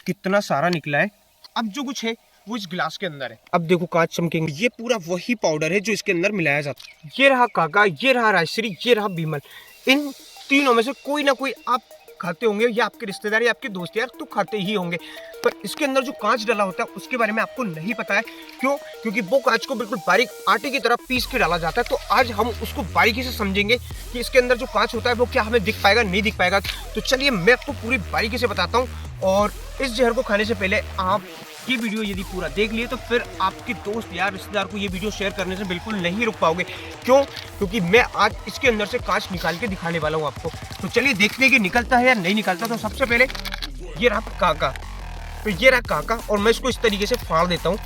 कितना सारा निकला है। अब जो कुछ है वो इस गिलास के अंदर है। अब देखो कांच चमकेंगे। ये पूरा वही पाउडर है जो इसके अंदर मिलाया जाता है। ये रहा काका, ये रहा राजश्री, ये रहा बीमल। इन तीनों में से कोई ना कोई आप खाते होंगे, या आपके रिश्तेदार या आपके दोस्त यार तो खाते ही होंगे। पर इसके अंदर जो कांच डाला होता है उसके बारे में आपको नहीं पता है। क्यों? क्योंकि वो कांच को बिल्कुल बारीक आटे की तरह पीस के डाला जाता है। तो आज हम उसको बारीकी से समझेंगे कि इसके अंदर जो कांच होता है वो क्या हमें दिख पाएगा, नहीं दिख पाएगा। तो चलिए मैं आपको पूरी बारीकी से बताता हूँ। और इस जहर को खाने से पहले आप ये वीडियो यदि पूरा देख लिए तो फिर आपके दोस्त या रिश्तेदार को ये वीडियो शेयर करने से बिल्कुल नहीं रुक पाओगे। क्यों? क्योंकि मैं आज इसके अंदर से कांच निकाल के दिखाने वाला हूँ आपको। तो चलिए देखते हैं कि निकलता है या नहीं निकलता। तो सबसे पहले ये रहा काका, तो ये रहा काका और मैं इसको इस तरीके से फाड़ देता हूँ।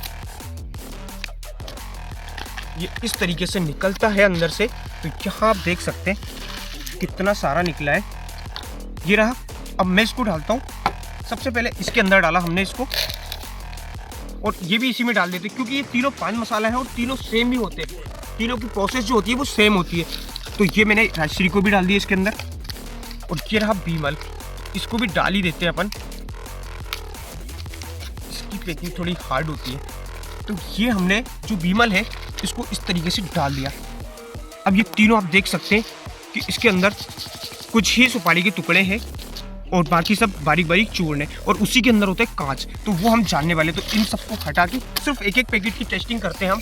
ये इस तरीके से निकलता है अंदर से। तो यहाँ आप देख सकते हैं कितना सारा निकला है। ये रहा। अब मैं इसको डालता हूँ। सबसे पहले इसके अंदर डाला हमने इसको, और ये भी इसी में डाल देते क्योंकि ये तीनों पान मसाला है और तीनों सेम ही होते हैं। तीनों की प्रोसेस जो होती है वो सेम होती है। तो ये मैंने राजश्री को भी डाल दिया इसके अंदर, और ये रहा बीमल, इसको भी डाल ही देते हैं अपन। इसकी पैकिंग थोड़ी हार्ड होती है। तो ये हमने जो बीमल है इसको इस तरीके से डाल दिया। अब ये तीनों आप देख सकते हैं कि इसके अंदर कुछ ही सुपारी के टुकड़े हैं और बाकी सब बारीक बारीक चूर्ण है, और उसी के अंदर होता है कांच। तो वो हम जानने वाले। तो इन सबको हटा के सिर्फ एक एक पैकेट की टेस्टिंग करते हैं हम।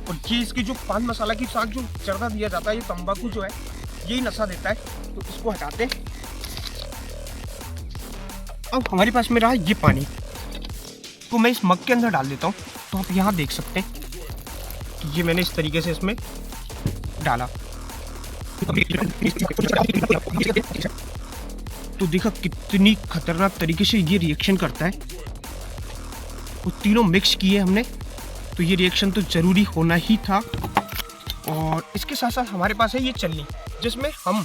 और ये इसकी जो पान मसाला के साथ जो चरदा दिया जाता है, ये तंबाकू जो है यही नशा देता है। तो इसको हटाते हैं। अब हमारे पास में रहा ये पानी, तो मैं इस मग के अंदर डाल देता हूँ। तो आप यहाँ देख सकते हैं कि ये मैंने इस तरीके से इसमें डाला। तो देखा कितनी खतरनाक तरीके से ये रिएक्शन करता है। वो तीनों मिक्स किए हमने, तो ये रिएक्शन तो जरूरी होना ही था। और इसके साथ साथ हमारे पास है ये चलनी, जिसमें हम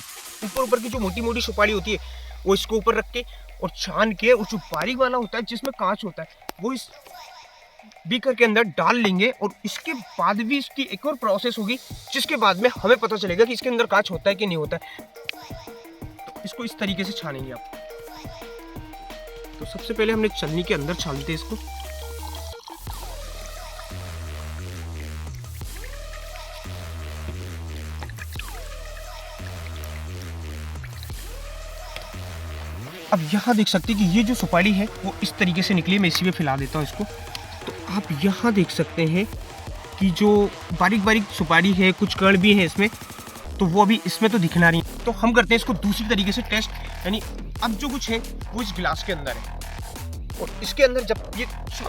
ऊपर ऊपर की जो मोटी मोटी सुपारी होती है वो इसको ऊपर रख के और छान के, और जो बारीक वाला होता है जिसमें कांच होता है वो इस बीकर के अंदर डाल लेंगे। और इसके बाद भी इसकी एक और प्रोसेस होगी, जिसके बाद में हमें पता चलेगा कि इसके अंदर कांच होता है कि नहीं होता है। इसको इस तरीके से छानेंगे आप। तो सबसे पहले हमने चलनी के अंदर छानते हैं इसको। अब यहाँ देख सकते हैं कि ये जो सुपारी है वो इस तरीके से निकली। मैं इसी में फैला देता हूँ इसको। तो आप यहाँ देख सकते हैं कि जो बारीक बारीक सुपारी है, कुछ कण भी है इसमें, तो वो अभी इसमें तो दिखना नहीं। तो हम करते हैं इसको दूसरी तरीके से टेस्ट। यानी अब जो कुछ है वो इस गिलास के अंदर है, और इसके अंदर जब ये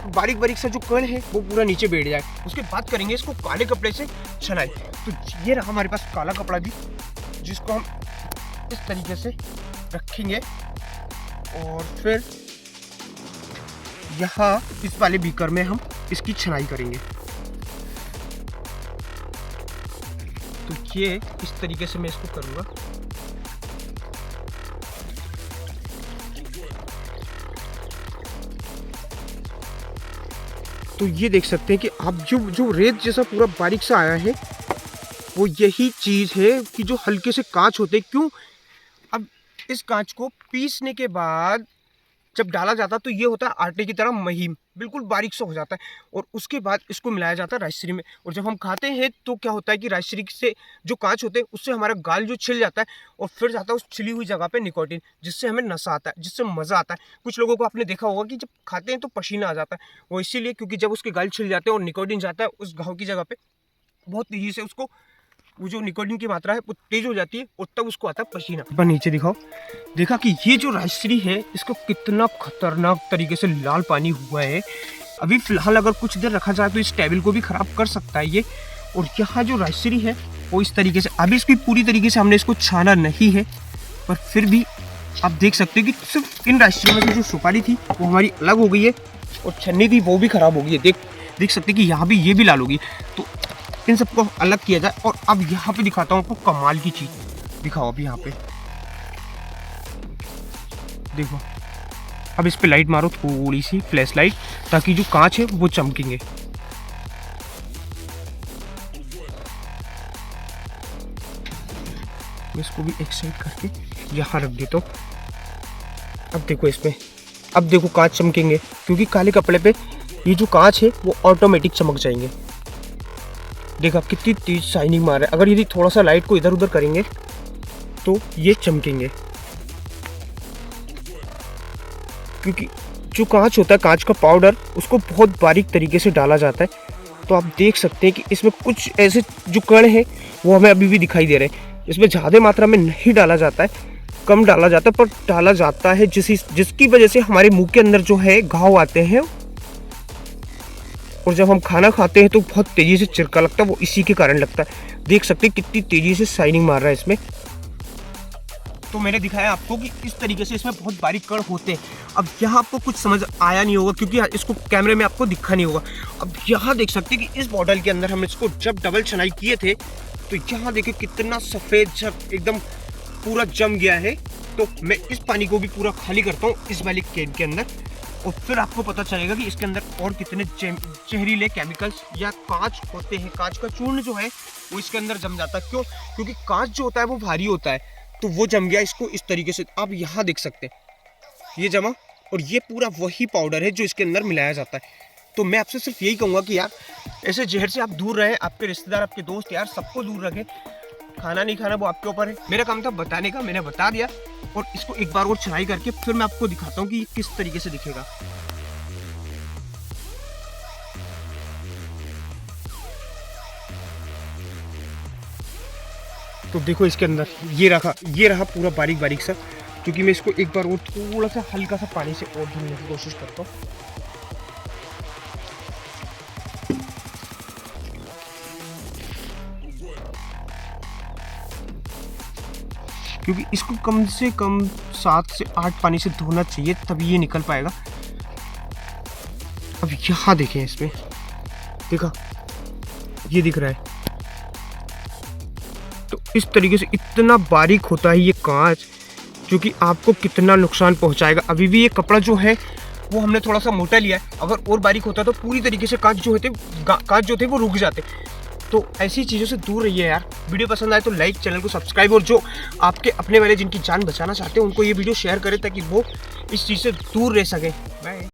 बारीक बारीक सा जो कण है वो पूरा नीचे बैठ जाए, उसके बाद करेंगे इसको काले कपड़े से छनाई। तो ये रहा हमारे पास काला कपड़ा भी, जिसको हम इस तरीके से रखेंगे। और फिर यहाँ इस वाले बीकर में हम इसकी छनाई करेंगे। तो ये इस तरीके से मैं इसको करूँगा। तो ये देख सकते हैं कि आप जो रेत जैसा पूरा बारीक सा आया है वो यही चीज़ है कि जो हल्के से कांच होते हैं। क्यों? अब इस कांच को पीसने के बाद जब डाला जाता तो ये होता है आटे की तरह महीन, बिल्कुल बारीक सा हो जाता है। और उसके बाद इसको मिलाया जाता है राजश्री में। और जब हम खाते हैं तो क्या होता है कि राजश्री से जो कांच होते हैं उससे हमारा गाल जो छिल जाता है, और फिर जाता है उस छिली हुई जगह पे निकोटीन, जिससे हमें नशा आता है, जिससे मज़ा आता है। कुछ लोगों को आपने देखा होगा कि जब खाते हैं तो पसीना आ जाता है। वो इसीलिए क्योंकि जब उसके गाल छिल जाते हैं और निकोटीन जाता है उस घाव की जगह पर, बहुत तेज़ी से उसको वो जो निकोटीन की मात्रा है वो तेज हो जाती है, और तब उसको आता है पसीना। पर नीचे दिखाओ। देखा कि ये जो राजश्री है इसको कितना खतरनाक तरीके से लाल पानी हुआ है। अभी फिलहाल अगर कुछ देर रखा जाए तो इस टेबल को भी खराब कर सकता है ये। और यहाँ जो राजश्री है वो इस तरीके से, अभी इसकी पूरी तरीके से हमने इसको छाना नहीं है, पर फिर भी आप देख सकते हो कि सिर्फ इन राजश्री में से जो सुपारी थी वो हमारी अलग हो गई है, और छन्नी थी वो भी खराब हो गई है। देख सकते हैं कि यहाँ भी ये भी लाल होगी। तो इन सबको अलग किया जाए। और अब यहाँ पे दिखाता हूँ आपको कमाल की चीज। दिखाओ अभी यहाँ पे देखो। अब इस पे लाइट मारो, थोड़ी सी फ्लैश लाइट, ताकि जो कांच है वो चमकेंगे। मैं इसको भी एक साइड करके यहाँ रख देता हूँ। अब देखो इसमें अब देखो कांच चमकेंगे, क्योंकि काले कपड़े पे ये जो कांच है वो ऑटोमेटिक चमक जाएंगे। देखा कितनी तेज शाइनिंग मार रहा है। अगर यदि थोड़ा सा लाइट को इधर उधर करेंगे तो ये चमकेंगे, क्योंकि जो कांच होता है, कांच का पाउडर, उसको बहुत बारीक तरीके से डाला जाता है। तो आप देख सकते हैं कि इसमें कुछ ऐसे जो कण हैं वो हमें अभी भी दिखाई दे रहे हैं। इसमें ज़्यादा मात्रा में नहीं डाला जाता है, कम डाला जाता है, पर डाला जाता है जिसकी वजह से हमारे मुंह के अंदर जो है घाव आते हैं, और जब हम खाना खाते हैं तो बहुत तेज़ी से चिरका लगता है, वो इसी के कारण लगता है। देख सकते हैं कितनी तेज़ी से शाइनिंग मार रहा है इसमें। तो मैंने दिखाया आपको कि इस तरीके से इसमें बहुत बारीक कण होते हैं। अब यहाँ आपको कुछ समझ आया नहीं होगा, क्योंकि इसको कैमरे में आपको दिखा नहीं होगा। अब यहाँ देख सकते हैं कि इस बॉटल के अंदर हम इसको जब डबल छनाई किए थे तो यहाँ देखिए कितना सफ़ेद एकदम पूरा जम गया है। तो मैं इस पानी को भी पूरा खाली करता हूँ इस वाली कैन के अंदर, और फिर आपको पता चलेगा कि इसके अंदर और कितने जहरीले केमिकल्स या कांच होते हैं। कांच का चूर्ण जो है वो इसके अंदर जम जाता है। क्यों? क्योंकि कांच जो होता है वो भारी होता है, तो वो जम गया इसको इस तरीके से। आप यहाँ देख सकते हैं ये जमा, और ये पूरा वही पाउडर है जो इसके अंदर मिलाया जाता है। तो मैं आपसे सिर्फ यही कहूँगा कि यार ऐसे जहर से आप दूर रहें। आपके रिश्तेदार, आपके दोस्त, यार सबको दूर रखें। खाना नहीं खाना वो आपके ऊपर है। मेरा काम था बताने का, मैंने बता दिया। और इसको एक बार और छनाई करके फिर मैं आपको दिखाता हूँ कि ये किस तरीके से दिखेगा। तो देखो इसके अंदर ये रहा पूरा बारीक बारीक सा, क्योंकि मैं इसको एक बार और थोड़ा सा हल्का सा पानी से और धुलने की कोशिश करता हूँ। क्योंकि इसको कम से कम 7 से 8 पानी से धोना चाहिए, तभी ये निकल पाएगा। अब यहाँ देखें, इसमें देखा ये दिख रहा है। तो इस तरीके से इतना बारीक होता है ये कांच, जो कि आपको कितना नुकसान पहुंचाएगा। अभी भी ये कपड़ा जो है वो हमने थोड़ा सा मोटा लिया है, अगर और बारीक होता तो पूरी तरीके से कांच जो थे वो रुक जाते। तो ऐसी चीज़ों से दूर रहिए यार। वीडियो पसंद आए तो लाइक, चैनल को सब्सक्राइब, और जो आपके अपने वाले जिनकी जान बचाना चाहते हैं उनको ये वीडियो शेयर करें, ताकि वो इस चीज़ से दूर रह सकें। बाय।